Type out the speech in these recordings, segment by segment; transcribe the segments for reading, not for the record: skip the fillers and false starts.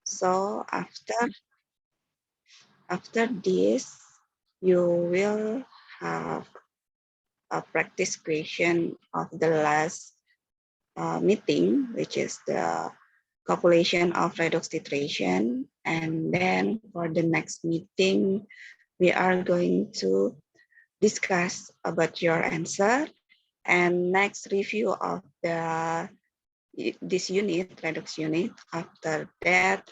So after this, you will have a practice question of the last meeting, which is the calculation of redox titration. And then for the next meeting, we are going to discuss about your answer and next review of this unit, redox unit. After that,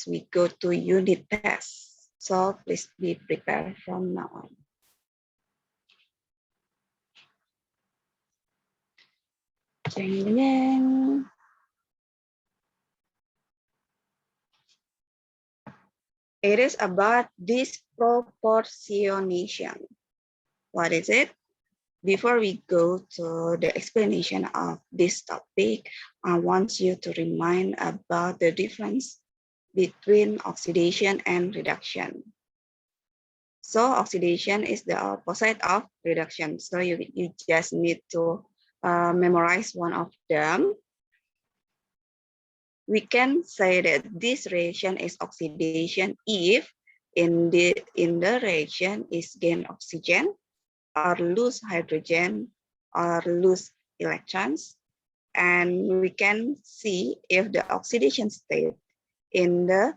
we go to unit test. So please be prepared from now on. Jeng, jeng. It is about disproportionation. What is it? Before we go to the explanation of this topic, I want you to remind about the difference between oxidation and reduction. So oxidation is the opposite of reduction. So you just need to memorize one of them. We can say that this reaction is oxidation if in the reaction is gain oxygen or lose hydrogen or lose electrons. And we can see if the oxidation state in the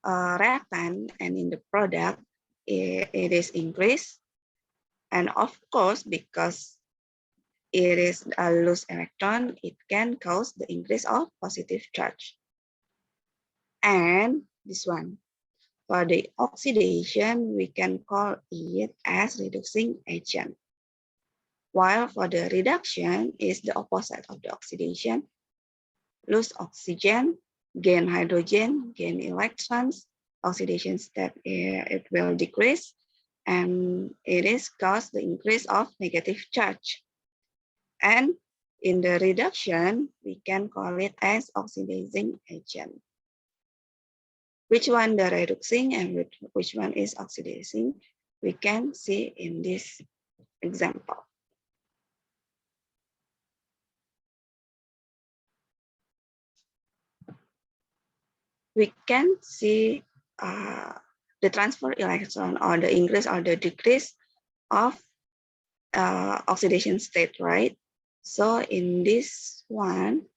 reactant and in the product, it is increased. And of course, because it is a loose electron, it can cause the increase of positive charge. And this one, for the oxidation, we can call it as reducing agent. While for the reduction is the opposite of the oxidation, lose oxygen, gain hydrogen, gain electrons, oxidation state it will decrease, and it is cause the increase of negative charge. And in the reduction, we can call it as oxidizing agent. Which one the reducing and which one is oxidizing, we can see in this example. We can see the transfer electron or the increase or the decrease of oxidation state, right? So in this one,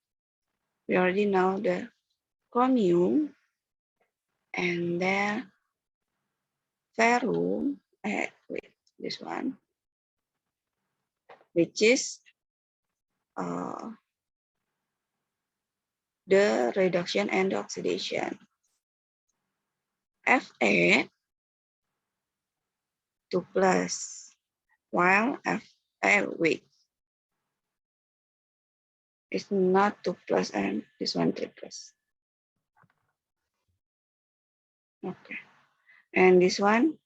we already know the chromium and then ferrum, this one, which is the reduction and the oxidation. Fa 2 plus, while Fa it's not 2 plus and this one 3 plus. Okay, and this one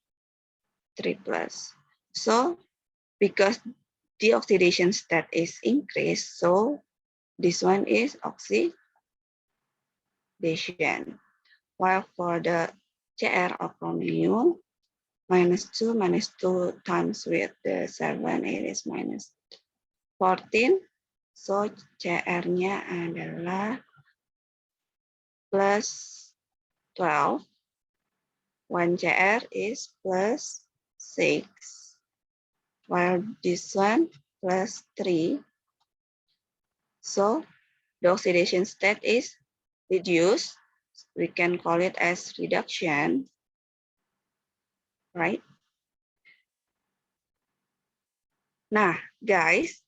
3 plus. So because the oxidation state is increased, so this one is oxidation. While for the Cr of chromium, -2 times with the 7, it is -14. So Cr-nya adalah plus 12. When Cr is plus 6. While this one plus 3. So the oxidation state is reduced. We can call it as reduction, right? Nah, guys,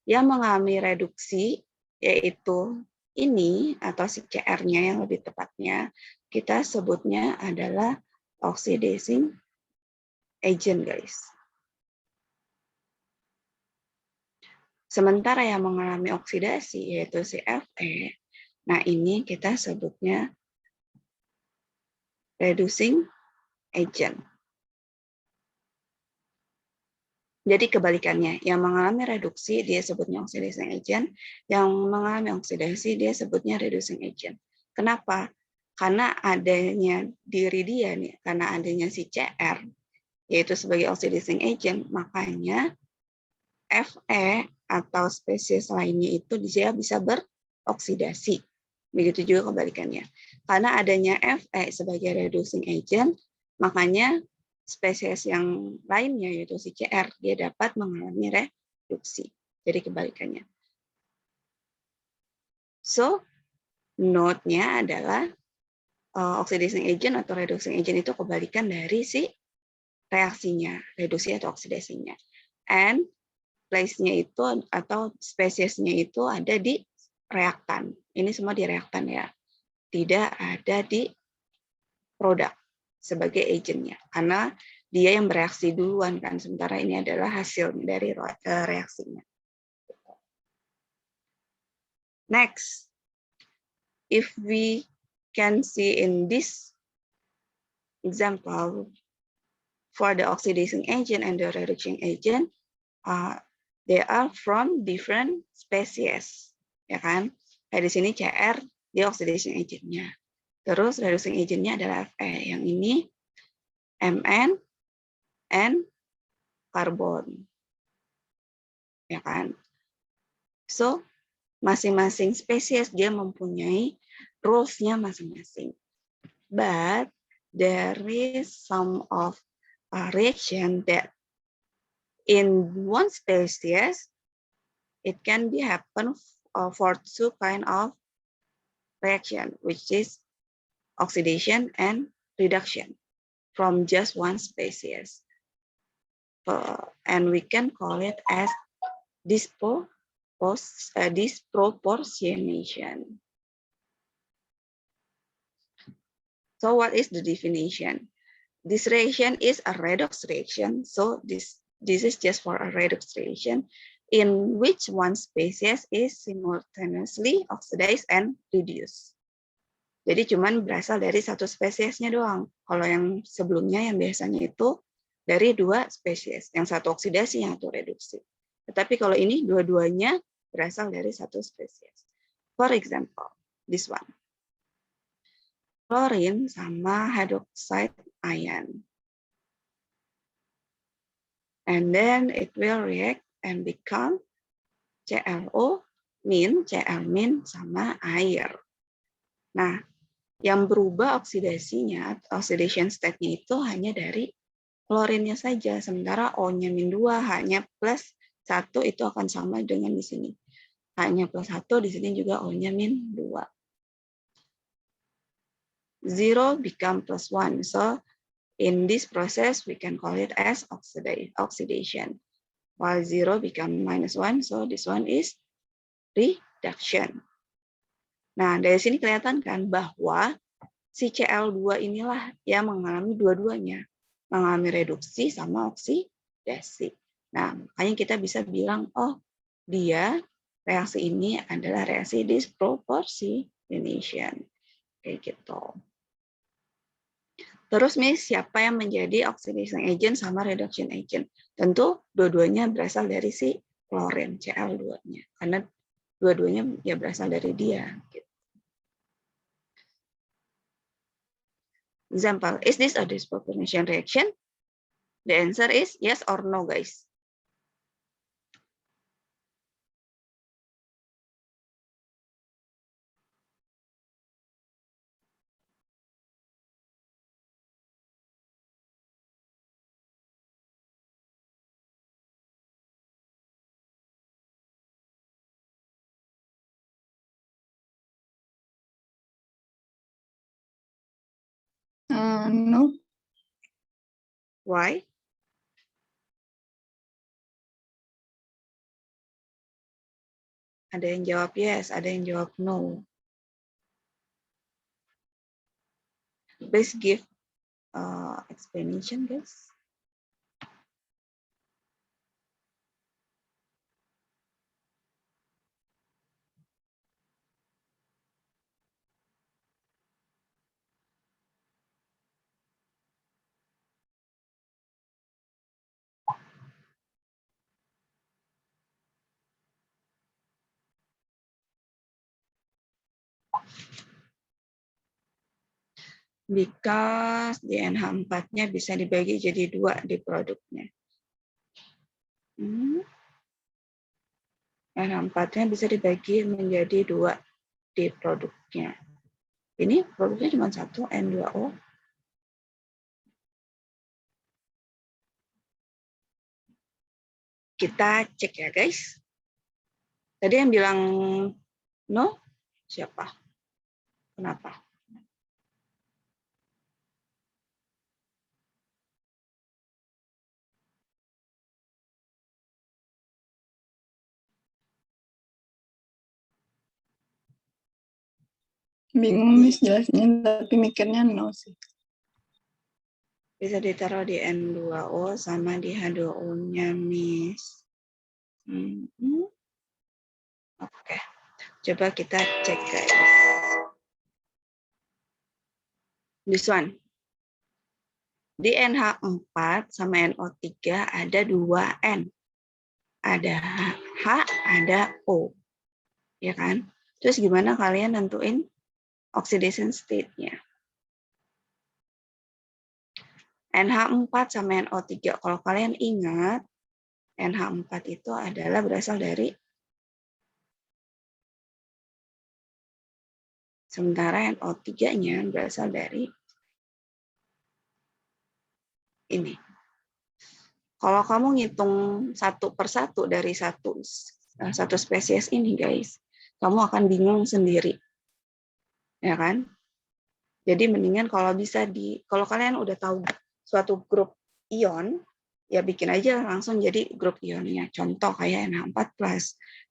yang mengalami reduksi yaitu ini atau si Cr-nya yang lebih tepatnya, kita sebutnya adalah oxidizing agent, guys. Sementara yang mengalami oksidasi yaitu si Fe, nah ini kita sebutnya reducing agent. Jadi kebalikannya, yang mengalami reduksi dia sebutnya oxidizing agent, yang mengalami oksidasi dia sebutnya reducing agent. Kenapa? Karena adanya diri dia nih, karena adanya si Cr yaitu sebagai oxidizing agent, makanya Fe atau spesies lainnya itu dia bisa beroksidasi. Begitu juga kebalikannya. Karena adanya Fe sebagai reducing agent, makanya spesies yang lainnya yaitu si Cr dia dapat mengalami reduksi. Jadi kebalikannya. So, note-nya adalah oxidizing agent atau reducing agent itu kebalikan dari si reaksinya, reduksi atau oksidasinya. And place-nya itu atau spesiesnya itu ada di reaktan. Ini semua di reaktan ya. Tidak ada di produk sebagai agentnya. Karena dia yang bereaksi duluan kan, sementara ini adalah hasil dari reaksinya. Next, if we can see in this example, for the oxidizing agent and the reducing agent, they are from different species, ya kan? Kayak di sini Cr dia oxidizing agent-nya. Terus reducing agent-nya adalah Fe. Yang ini Mn and karbon. Ya kan? So, masing-masing spesies dia mempunyai rules-nya masing-masing. But there is some of a reaction that in one species it can be happen for two kind of reaction, which is oxidation and reduction from just one species. And we can call it as disproportionation. So what is the definition? This reaction is a redox reaction. So this is just for a redox reaction in which one species is simultaneously oxidized and reduced. Jadi cuman berasal dari satu spesiesnya doang. Kalau yang sebelumnya yang biasanya itu dari dua spesies, yang satu oksidasi, yang satu reduksi. Tetapi kalau ini dua-duanya berasal dari satu spesies. For example, this one. Chlorine sama hydroxide ion. And then it will react and become ClO min, Cl min sama air. Nah, yang berubah oksidasinya, oxidation state-nya itu hanya dari klorinnya saja, sementara O-nya min 2, H-nya plus 1 itu akan sama dengan di sini. H-nya plus 1, di sini juga O-nya min 2. 0 become plus 1. So, in this process, we can call it as oxidation. While 0 become minus 1, so this one is reduction. Nah, dari sini kelihatan kan bahwa si Cl2 inilah yang mengalami dua-duanya. Mengalami reduksi sama oksidasi. Nah, makanya kita bisa bilang, oh, dia reaksi ini adalah reaksi disproportionation. Kayak gitu. Terus, Miss, siapa yang menjadi oxidizing agent sama reduction agent? Tentu dua-duanya berasal dari si klorin, Cl2-nya. Karena dua-duanya ya berasal dari dia. Gitu. Example, is this a disproportionation reaction? The answer is yes or no, guys. No. Why? Ada yang jawab yes, ada yang jawab no. Please give explanation, guys. Because di NH4-nya bisa dibagi jadi 2 di produknya. NH4-nya bisa dibagi menjadi 2 di produknya. Ya. Ini produknya cuma satu, N2O. Kita cek ya guys. Tadi yang bilang no, siapa? Kenapa? Bingung Miss jelasnya, tapi mikirnya no sih. Bisa ditaruh di N2O sama di H2O-nya, Miss. Oke, coba kita cek guys. This one. Di NH4 sama NO3 ada 2 N. Ada H, ada O. Ya kan? Terus gimana kalian nentuin oxidation state-nya? NH4 sama NO3. Kalau kalian ingat, NH4 itu adalah berasal dari, sementara NO3-nya berasal dari ini. Kalau kamu ngitung satu persatu dari satu spesies ini, guys, kamu akan bingung sendiri. Ya kan? Jadi mendingan kalau bisa kalau kalian udah tahu suatu grup ion, ya bikin aja langsung jadi grup ionnya. Contoh kayak NH4+,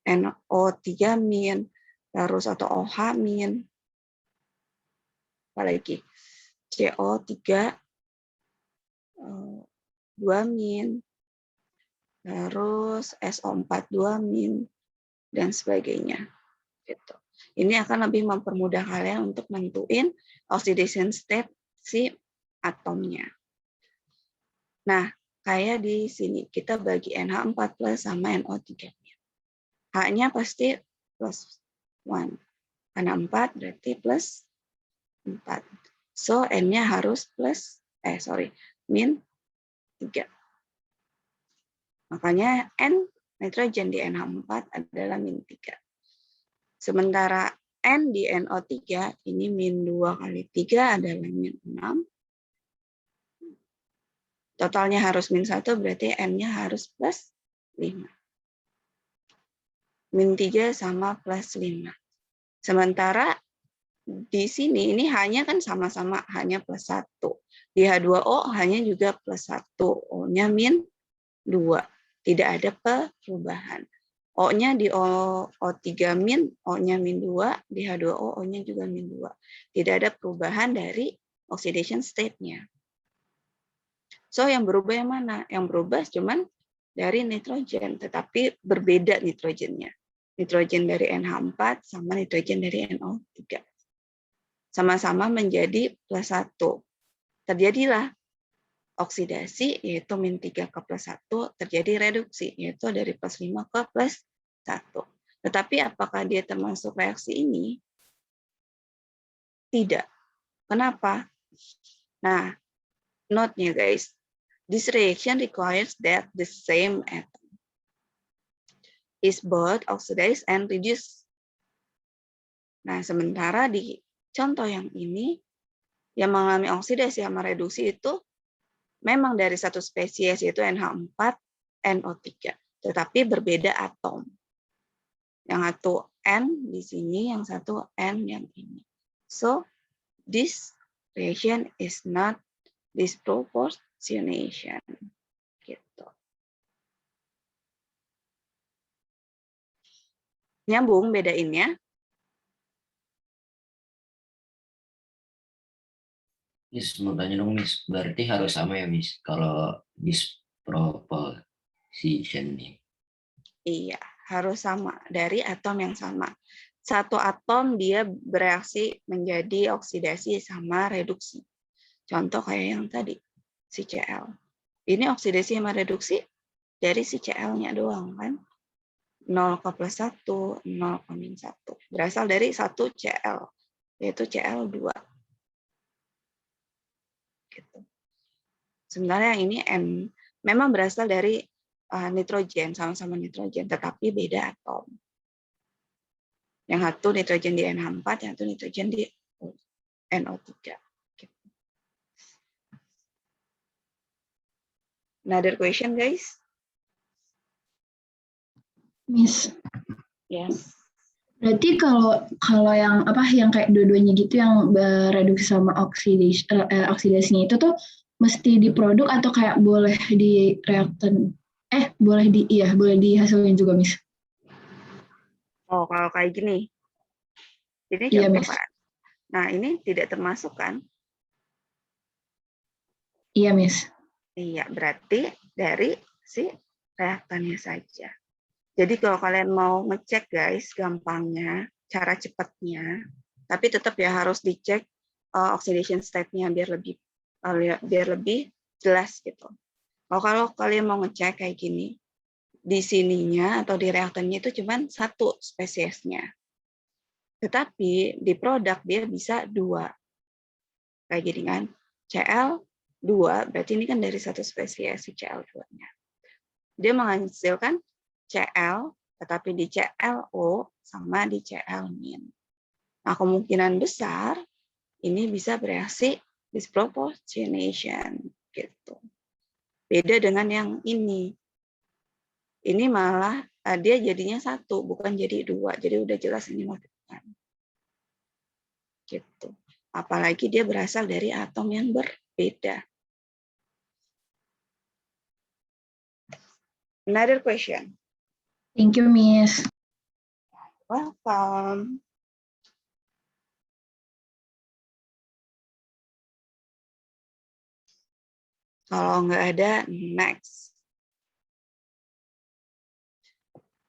NO3-, terus atau OH-, apalagi CO3, 2-, terus SO4 2-, dan sebagainya. Gitu. Ini akan lebih mempermudah kalian untuk nentuin oxidation state si atomnya. Nah, kayak di sini kita bagi NH4+ sama NO3. H-nya pasti plus 1. Karena 4 berarti plus 4. So, N-nya harus min 3. Makanya N nitrogen di NH4 adalah min 3. Sementara N di NO3 ini min 2 kali 3 adalah min 6. Totalnya harus min 1 berarti N-nya harus plus 5. Min 3 sama plus 5. Sementara di sini ini hanya kan sama-sama hanya plus 1. Di H2O hanya juga plus 1. O-nya min 2. Tidak ada perubahan. O-nya di O3 min, O-nya min 2, di H2O O-nya juga min 2. Tidak ada perubahan dari oxidation state-nya. So yang berubah yang mana? Yang berubah cuman dari nitrogen, tetapi berbeda nitrogennya. Nitrogen dari NH4 sama nitrogen dari NO3. Sama-sama menjadi plus 1. Terjadilah oksidasi, yaitu min 3 ke plus 1, terjadi reduksi, yaitu dari plus 5 ke plus 1. Tetapi apakah dia termasuk reaksi ini? Tidak. Kenapa? Nah, note-nya guys, this reaction requires that the same atom is both oxidized and reduced. Nah, sementara di contoh yang ini, yang mengalami oksidasi sama reduksi itu memang dari satu spesies, yaitu NH4, NO3. Tetapi berbeda atom. Yang satu N di sini, yang satu N yang ini. So, this reaction is not disproportionation. Gitu. Nyambung bedainnya? Miss, mau tanya dong, Miss. Berarti harus sama ya, Miss, kalau disproportion nih. Iya, harus sama. Dari atom yang sama. Satu atom dia bereaksi menjadi oksidasi sama reduksi. Contoh kayak yang tadi, si Cl. Ini oksidasi sama reduksi dari si Cl-nya doang kan. 0 ke plus 1, 0 ke min 1. Berasal dari satu Cl, yaitu Cl2. Gitu. Sebenarnya ini N memang berasal dari nitrogen, sama-sama nitrogen, tetapi beda atom. Yang satu nitrogen di NH4, yang satu nitrogen di NO3. Another question, guys? Miss. Yes. Berarti kalau yang kayak dua-duanya gitu yang bereduksi sama oksidasinya itu tuh mesti diproduk atau kayak boleh di reaktan? Boleh dihasilin juga, Miss. Oh, kalau kayak gini. Ini Iya, contoh Miss. kan. Nah, ini tidak termasuk kan? Iya, Miss. Iya, berarti dari si reaktannya saja. Jadi kalau kalian mau ngecek guys, gampangnya, cara cepatnya, tapi tetap ya harus dicek oxidation state-nya biar lebih jelas gitu. Kalau kalian mau ngecek kayak gini, di sininya atau di reaktannya itu cuma satu spesiesnya. Tetapi di produk dia bisa 2. Kayak gini kan, Cl2, berarti ini kan dari satu spesies si Cl2-nya. Dia menghasilkan Cl, tetapi di ClO sama di Cl-. Nah, kemungkinan besar ini bisa bereaksi disproportionation gitu. Beda dengan yang ini. Ini malah dia jadinya 1, bukan jadi 2. Jadi udah jelas ini menghasilkan. Gitu. Apalagi dia berasal dari atom yang berbeda. Another question. Thank you, Miss. Welcome. Kalau nggak ada, next.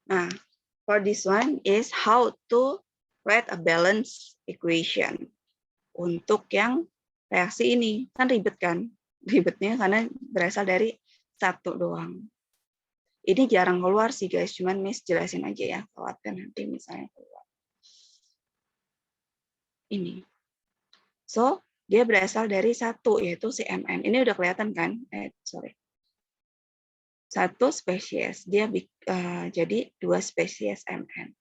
Nah, for this one is how to write a balance equation. Untuk yang reaksi ini, kan ribet kan? Ribetnya karena berasal dari 1 doang. Ini jarang keluar sih guys, cuman Miss jelasin aja ya, khawatir nanti misalnya keluar. Ini. So, dia berasal dari 1, yaitu si Mn. Ini udah kelihatan kan? Sorry. 1 spesies, dia jadi 2 spesies Mn.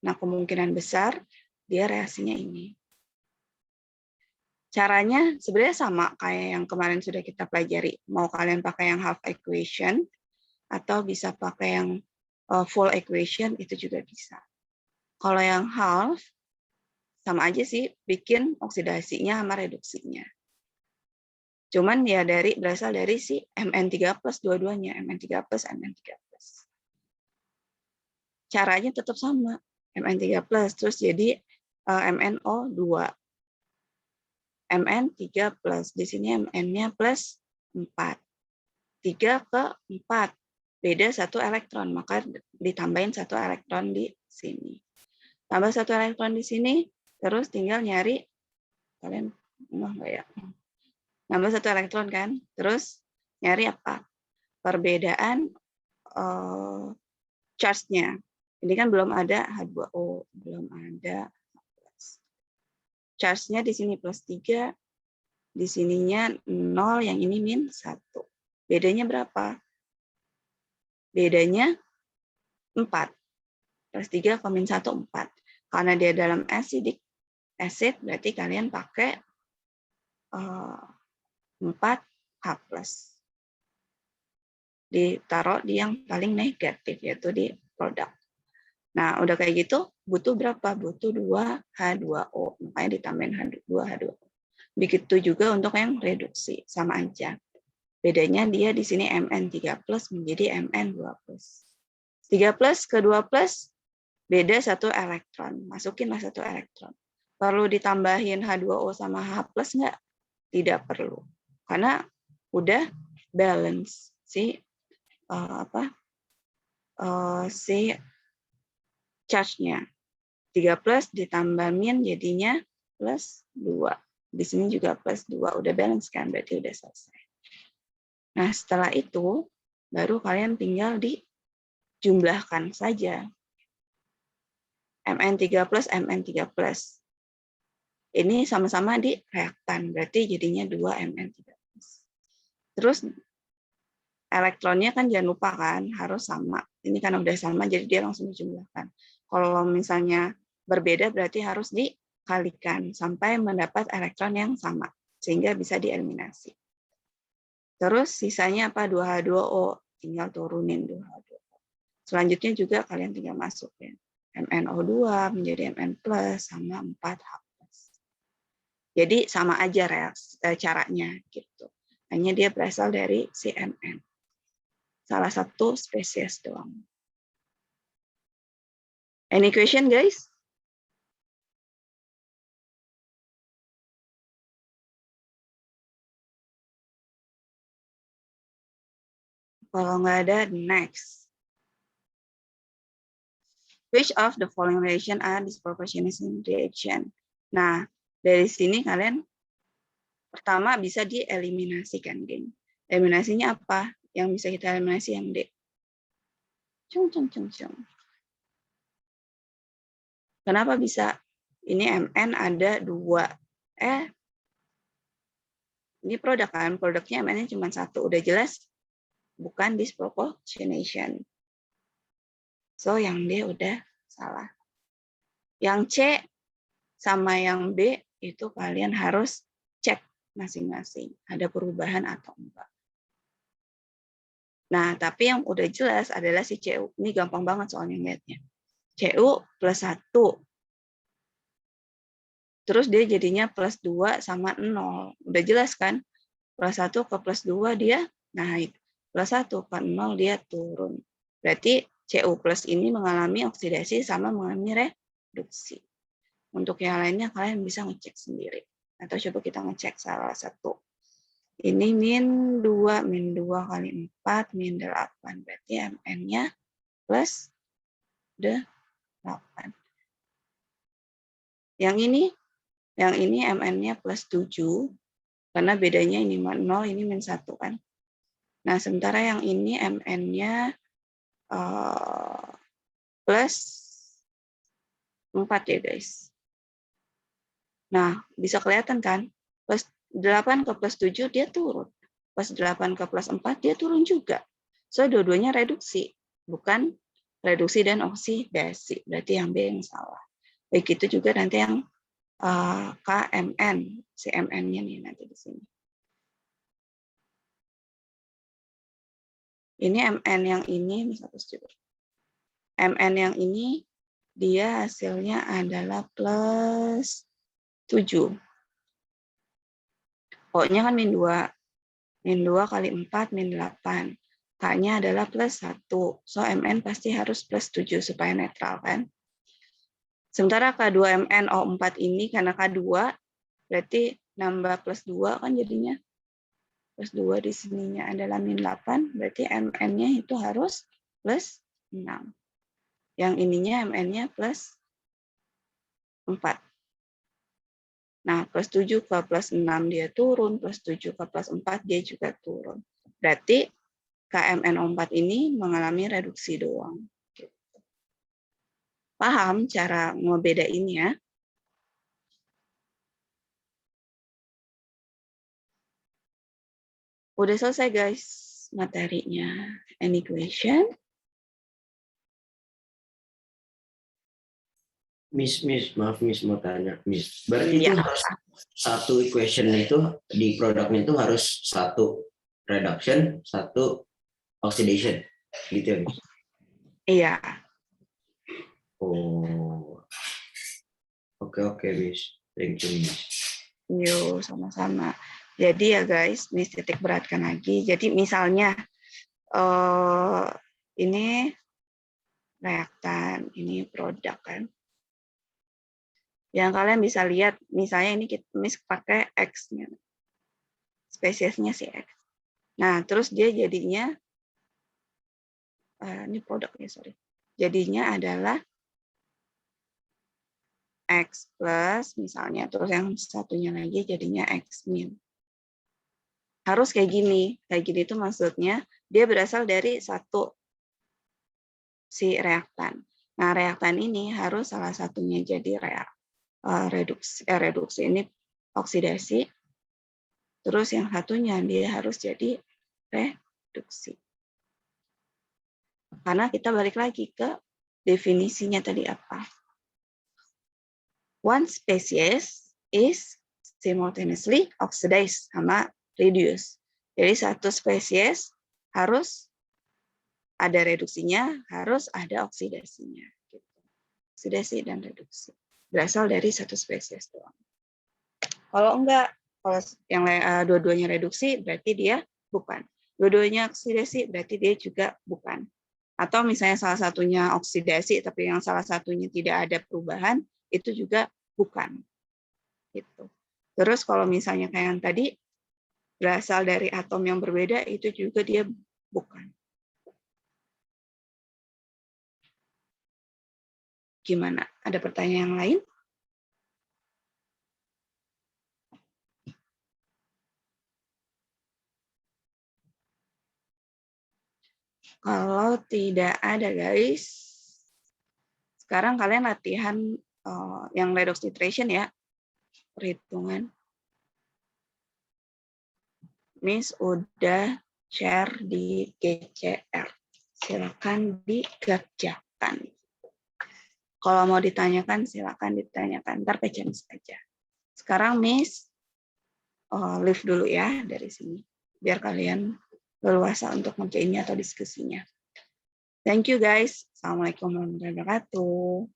Nah, kemungkinan besar dia reaksinya ini. Caranya sebenarnya sama kayak yang kemarin sudah kita pelajari. Mau kalian pakai yang half equation, atau bisa pakai yang full equation, itu juga bisa. Kalau yang half, sama aja sih, bikin oksidasinya sama reduksinya. Cuman ya berasal dari si Mn3+, dua-duanya, Mn3+, Mn3+. Caranya tetap sama, Mn3+, terus jadi MnO2. Mn3+, di sini Mn-nya plus 4. 3 ke 4. Beda 1 elektron, maka ditambahin 1 elektron di sini. Tambah 1 elektron di sini, terus tinggal nyari, kalian nggak ya? Nambah 1 elektron kan, terus nyari apa? Perbedaan charge-nya. Ini kan belum ada H2O, belum ada. Charge-nya di sini plus 3, di sininya 0, yang ini min 1. Bedanya berapa? Bedanya 4. Plus 3 ke min 1, 4. Karena dia dalam acid, berarti kalian pakai 4H+. Ditaruh di yang paling negatif, yaitu di produk. Nah, udah kayak gitu, butuh berapa? Butuh 2H2O. Makanya ditambahin 2H2O. Begitu juga untuk yang reduksi, sama aja. Bedanya dia di sini Mn3+ menjadi Mn2+. 3+ ke 2+, beda 1 elektron. Masukinlah 1 elektron. Perlu ditambahin H2O sama H+ nggak? Tidak perlu. Karena udah balance si charge-nya. 3+ ditambah min jadinya plus 2. Di sini juga plus 2. Udah balance kan? Berarti udah selesai. Nah, setelah itu, baru kalian tinggal dijumlahkan saja. Mn3+, Mn3+. Ini sama-sama di reaktan, berarti jadinya 2 Mn3+. Terus, elektronnya kan jangan lupa kan, harus sama. Ini kan udah sama, jadi dia langsung dijumlahkan. Kalau misalnya berbeda berarti harus dikalikan sampai mendapat elektron yang sama, sehingga bisa dieliminasi. Terus sisanya apa? 2H2O, tinggal turunin 2H2O. Selanjutnya juga kalian tinggal masukin MnO2 menjadi Mn+, sama 4H+. Jadi sama aja caranya gitu. Hanya dia berasal dari si Mn. Salah satu spesies doang. Any question, guys? Kalau nggak ada, next. Which of the following reaction are disproportionation reaction? Nah, dari sini kalian pertama bisa dieliminasikan, geng. Eliminasinya apa? Yang bisa kita eliminasi yang D. Cung. Kenapa bisa? Ini Mn ada 2. Ini produk kan, produknya Mn-nya cuma 1. Udah jelas bukan disproportionation. So, yang D udah salah. Yang C sama yang B itu kalian harus cek masing-masing. Ada perubahan atau enggak. Nah, tapi yang udah jelas adalah si Cu. Ini gampang banget soalnya ngeliatnya. Cu plus 1. Terus dia jadinya plus 2 sama 0. Udah jelas kan? Plus 1 ke plus 2 dia naik. Plus 1 ke 0 dia turun. Berarti Cu plus ini mengalami oksidasi sama mengalami reduksi. Untuk yang lainnya kalian bisa ngecek sendiri. Atau coba kita ngecek salah satu. Ini min 2 kali 4, min 8. Berarti Mn-nya plus 8. Yang ini Mn-nya plus 7. Karena bedanya ini 0, ini min 1 kan. Nah, sementara yang ini Mn-nya plus 4 ya guys. Nah, bisa kelihatan kan? Plus 8 ke plus 7 dia turun. Plus 8 ke plus 4 dia turun juga. So, dua-duanya reduksi. Bukan reduksi dan oksidasi. Berarti yang B yang salah. Begitu juga nanti yang KMN. Si Mn-nya nih nanti di sini. Ini Mn yang ini, Mn yang ini dia hasilnya adalah plus 7. O-nya kan min 2. Min 2 kali 4, min 8. K-nya adalah plus 1. So, Mn pasti harus plus 7 supaya netral kan. Sementara K2MnO4 ini karena K2, berarti nambah plus 2 kan jadinya. Plus 2 di sininya adalah min 8, berarti Mn-nya itu harus plus 6. Yang ininya Mn-nya plus 4. Nah, plus 7 ke plus 6 dia turun, plus 7 ke plus 4 dia juga turun. Berarti KMNO4 ini mengalami reduksi doang. Paham cara ngebedainnya? Udah selesai guys materinya. Any question? Miss, maaf Miss mau tanya, Miss. Berarti itu Iya. harus satu equation itu di produknya itu harus satu reduction, satu oxidation, gitu ya, Miss? Iya. Oh, oke, Miss. Thank you, Miss. Yuk, sama-sama. Jadi ya guys, Miss titik beratkan lagi. Jadi misalnya ini reaktan, ini produk kan. Yang kalian bisa lihat, misalnya ini Miss pakai X-nya. Spesiesnya si X. Nah, terus dia jadinya, ini produknya, sorry. Jadinya adalah X plus misalnya, terus yang satunya lagi jadinya X min. Harus kayak gini itu maksudnya dia berasal dari satu si reaktan. Nah, reaktan ini harus salah satunya jadi reduksi ini oksidasi. Terus yang satunya dia harus jadi reduksi. Karena kita balik lagi ke definisinya tadi apa? one species is simultaneously oxidized sama reduce. Jadi satu spesies harus ada reduksinya, harus ada oksidasinya. Gitu. Oksidasi dan reduksi. Berasal dari satu spesies doang. Kalau enggak, kalau yang dua-duanya reduksi, berarti dia bukan. Dua-duanya oksidasi, berarti dia juga bukan. Atau misalnya salah satunya oksidasi, tapi yang salah satunya tidak ada perubahan, itu juga bukan. Gitu. Terus kalau misalnya kayak yang tadi, berasal dari atom yang berbeda, itu juga dia bukan. Gimana? Ada pertanyaan yang lain? Kalau tidak ada, guys, sekarang kalian latihan yang redox titration ya, perhitungan. Miss udah share di GCR. Silakan dikerjakan. Kalau mau ditanyakan, silakan ditanyakan. Ntar ke James aja. Sekarang Miss leave dulu ya dari sini. Biar kalian leluasa untuk ngerjainnya atau diskusinya. Thank you guys. Assalamualaikum warahmatullahi wabarakatuh.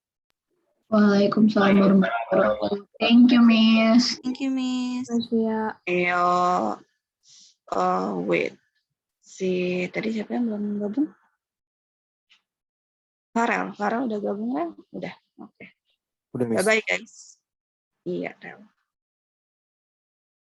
Waalaikumsalam warahmatullahi wabarakatuh. Thank you, Miss. Thank you, Miss. Ayo, wait. Tadi siapa yang belum gabung? Farel udah gabung kan? Udah. Oke. Udah, Miss. Bye-bye guys. Iya, Rel.